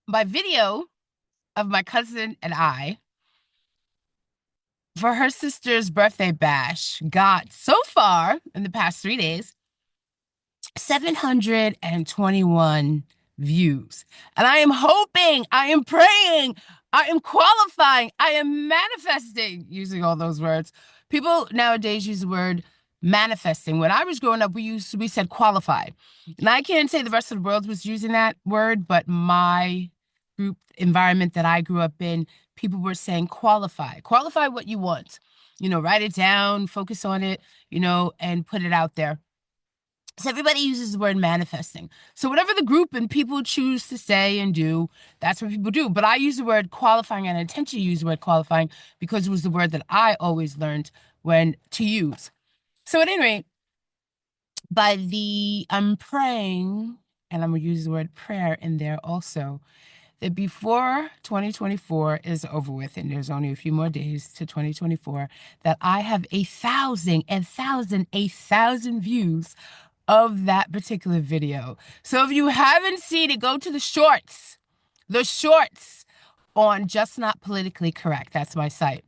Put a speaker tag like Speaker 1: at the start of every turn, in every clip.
Speaker 1: my video of my cousin and I for her sister's birthday bash got so far in the past 3 days 721 views. And I am hoping, I am praying, I am qualifying, I am manifesting, using all those words. People nowadays use the word manifesting. When I was growing up, we said qualified. And I can't say the rest of the world was using that word, but my group environment that I grew up in, people were saying qualify. Qualify what you want. Write it down, focus on it, and put it out there. So everybody uses the word manifesting. So whatever the group and people choose to say and do, that's what people do. But I use the word qualifying, and I intentionally use the word qualifying because it was the word that I always learned when to use. So at any rate, I'm praying, and I'm gonna use the word prayer in there also, that before 2024 is over with, and there's only a few more days to 2024, that I have 1,000 views of that particular video. So if you haven't seen it, go to the shorts on Just Not Politically Correct. That's my site.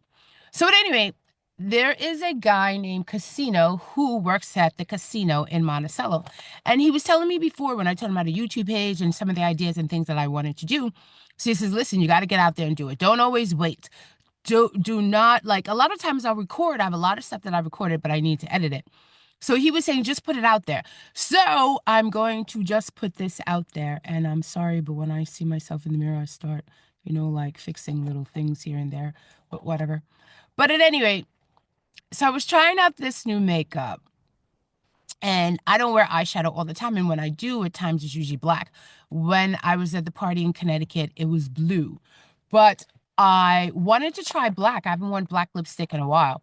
Speaker 1: So at any rate, there is a guy named Casino who works at the casino in Monticello. And he was telling me before when I told him about a YouTube page and some of the ideas and things that I wanted to do. So he says, listen, you got to get out there and do it. Don't always wait. Do not, like, a lot of times I'll record. I have a lot of stuff that I recorded, but I need to edit it. So he was saying, just put it out there. So I'm going to just put this out there. And I'm sorry, but when I see myself in the mirror, I start, like fixing little things here and there, but whatever. But at any rate, so I was trying out this new makeup. And I don't wear eyeshadow all the time. And when I do, at times it's usually black. When I was at the party in Connecticut, it was blue. But I wanted to try black. I haven't worn black lipstick in a while.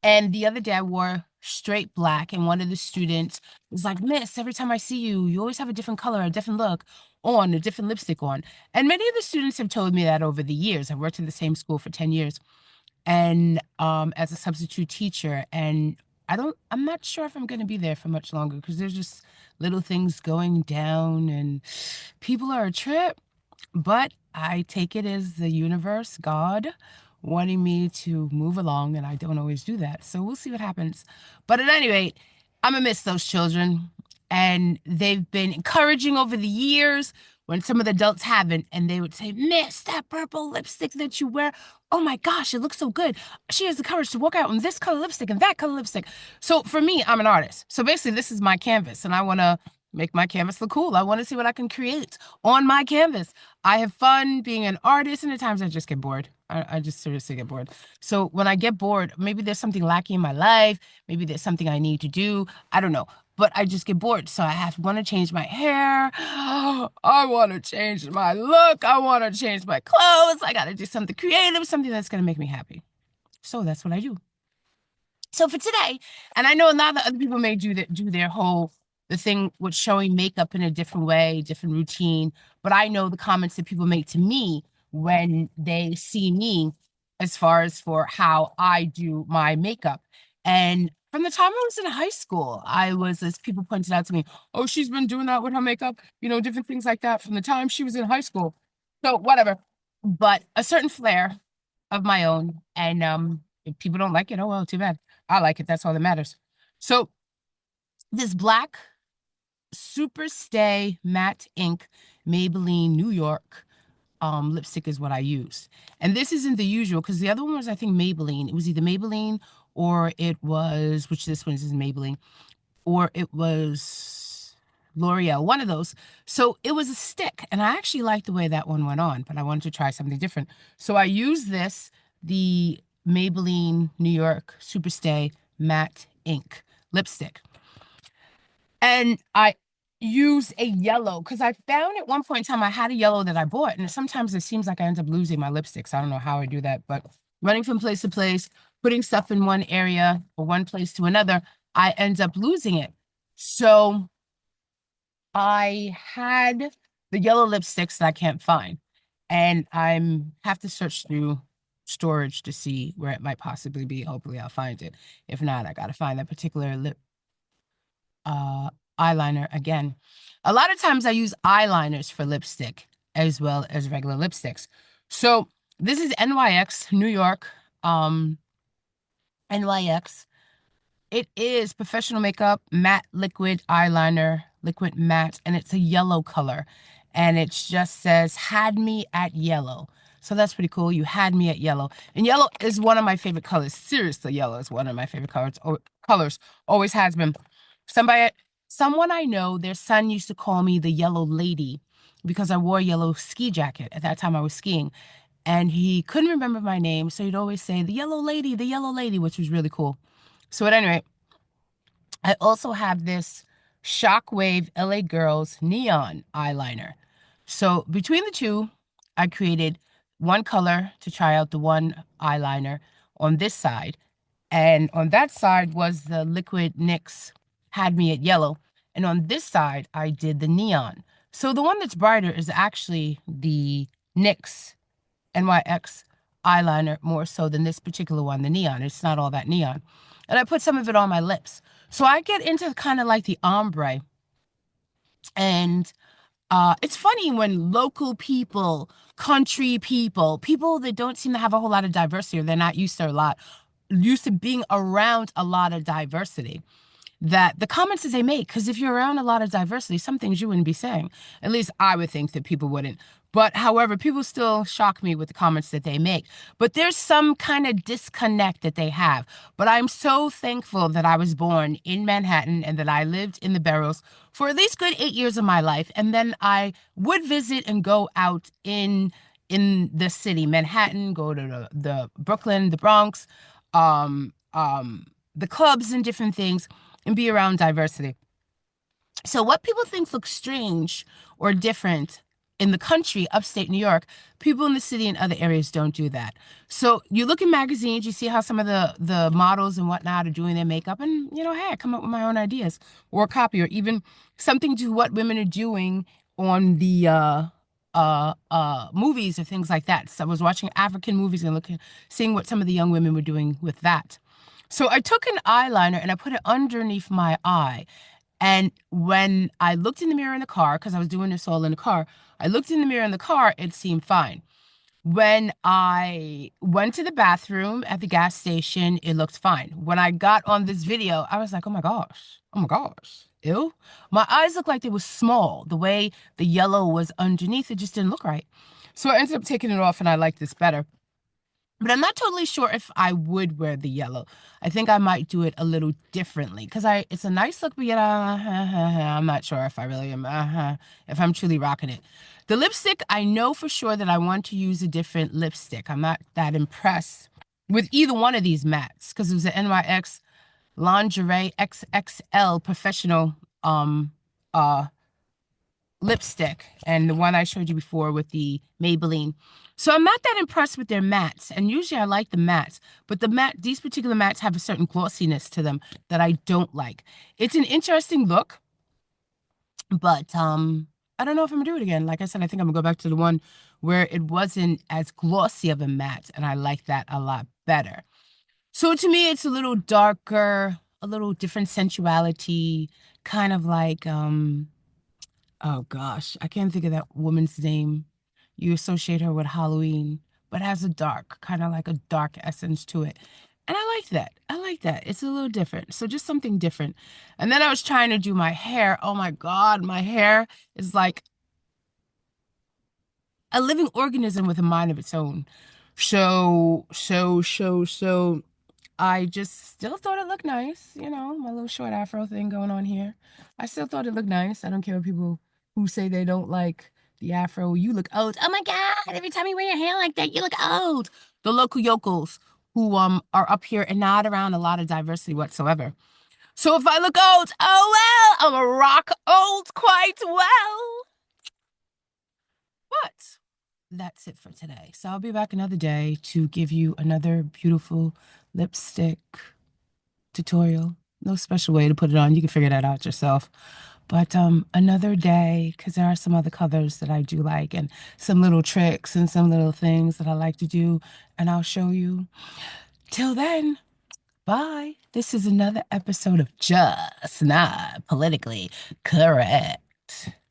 Speaker 1: And the other day I wore straight black, and one of the students was like, Miss, every time I see you, you always have a different color, a different look on, a different lipstick on. And many of the students have told me that over the years. I've worked in the same school for 10 years and as a substitute teacher. And I'm not sure if I'm going to be there for much longer because there's just little things going down and people are a trip. But I take it as the universe, God, wanting me to move along, and I don't always do that. So we'll see what happens. But at any rate, I'm gonna miss those children. And they've been encouraging over the years when some of the adults haven't, and they would say, Miss, that purple lipstick that you wear, oh my gosh, it looks so good. She has the courage to walk out in this color lipstick and that color lipstick. So for me, I'm an artist. So basically, this is my canvas, and I wanna make my canvas look cool. I wanna see what I can create on my canvas. I have fun being an artist, and at times I just get bored. I just seriously get bored. So when I get bored, maybe there's something lacking in my life. Maybe there's something I need to do. I don't know. But I just get bored. So I want to change my hair. I want to change my look. I want to change my clothes. I got to do something creative, something that's going to make me happy. So that's what I do. So for today, and I know a lot of other people may do their whole the thing with showing makeup in a different way, different routine, but I know the comments that people make to me when they see me as far as for how I do my makeup. And from the time I was in high school, as people pointed out to me, oh, she's been doing that with her makeup, different things like that from the time she was in high school. So whatever. But a certain flair of my own. And if people don't like it, oh well, too bad. I like it. That's all that matters. So this black Super Stay Matte Ink Maybelline New York lipstick is what I used. And this isn't the usual because the other one was, I think, Maybelline. It was either Maybelline or it was, which this one is Maybelline, or it was L'Oreal, one of those. So it was a stick. And I actually liked the way that one went on, but I wanted to try something different. So I used the Maybelline New York Superstay Matte Ink lipstick. And I used a yellow because I found at one point in time I had a yellow that I bought. And sometimes it seems like I end up losing my lipsticks. I don't know how I do that, but running from place to place, putting stuff in one area or one place to another, I end up losing it. So I had the yellow lipsticks that I can't find. And I'm have to search through storage to see where it might possibly be. Hopefully I'll find it. If not, I gotta find that particular lip uh eyeliner again. A lot of times I use eyeliners for lipstick, as well as regular lipsticks. So this is NYX, New York, NYX. It is professional makeup, matte liquid eyeliner, liquid matte, and it's a yellow color. And it just says, had me at yellow. So that's pretty cool. You had me at yellow. And yellow is one of my favorite colors. Seriously, yellow is one of my favorite colors. Colors always has been. Somebody, someone I know, their son used to call me the yellow lady because I wore a yellow ski jacket. At that time, I was skiing. And he couldn't remember my name. So he'd always say, the yellow lady, which was really cool. So at any rate, I also have this Shockwave LA Girls neon eyeliner. So between the two, I created one color to try out the one eyeliner on this side. And on that side was the liquid NYX Had Me at Yellow. And on this side, I did the neon. So the one that's brighter is actually the NYX NYX eyeliner more so than this particular one, the neon. It's not all that neon. And I put some of it on my lips. So I get into kind of like the ombre. And it's funny when local people, country people, people that don't seem to have a whole lot of diversity or they're not used to being around a lot of diversity, that the comments that they make, because if you're around a lot of diversity, some things you wouldn't be saying. At least I would think that people wouldn't. But however, people still shock me with the comments that they make. But there's some kind of disconnect that they have. But I'm so thankful that I was born in Manhattan and that I lived in the Barrows for at least good 8 years of my life. And then I would visit and go out in the city, Manhattan, go to the Brooklyn, the Bronx, um, um, the clubs and different things and be around diversity. So what people think looks strange or different in the country, upstate New York, people in the city and other areas don't do that. So you look in magazines, you see how some of the models and whatnot are doing their makeup, and hey, I come up with my own ideas or copy, or even something to what women are doing on the movies or things like that. So I was watching African movies and seeing what some of the young women were doing with that. So I took an eyeliner and I put it underneath my eye. And when I looked in the mirror in the car, because I was doing this all in the car, I looked in the mirror in the car, it seemed fine. When I went to the bathroom at the gas station, it looked fine. When I got on this video, I was like, oh my gosh, ew. My eyes looked like they were small. The way the yellow was underneath, it just didn't look right. So I ended up taking it off and I like this better. But I'm not totally sure if I would wear the yellow. I think I might do it a little differently because it's a nice look, but yet I'm not sure if I really am, if I'm truly rocking it. The lipstick, I know for sure that I want to use a different lipstick. I'm not that impressed with either one of these mattes because it was an NYX Lingerie XXL professional uh lipstick and the one I showed you before with the Maybelline. So I'm not that impressed with their mattes. And usually I like the mattes, but these particular mattes have a certain glossiness to them that I don't like. It's an interesting look, but I don't know if I'm gonna do it again. Like I said, I think I'm gonna go back to the one where it wasn't as glossy of a matte, and I like that a lot better. So to me, it's a little darker, a little different sensuality, kind of like oh gosh, I can't think of that woman's name. You associate her with Halloween, but has a dark, kind of like a dark essence to it. And I like that. I like that. It's a little different. So just something different. And then I was trying to do my hair. Oh my God, my hair is like a living organism with a mind of its own. So I just still thought it looked nice, my little short afro thing going on here. I still thought it looked nice. I don't care what people who say they don't like the afro. You look old. Oh my God, every time you wear your hair like that, you look old. The local yokels who are up here and not around a lot of diversity whatsoever. So if I look old, oh well, I'm a rock old quite well. But that's it for today. So I'll be back another day to give you another beautiful lipstick tutorial. No special way to put it on. You can figure that out yourself. But another day, because there are some other colors that I do like and some little tricks and some little things that I like to do, and I'll show you. Till then, bye. This is another episode of Just Not Politically Correct.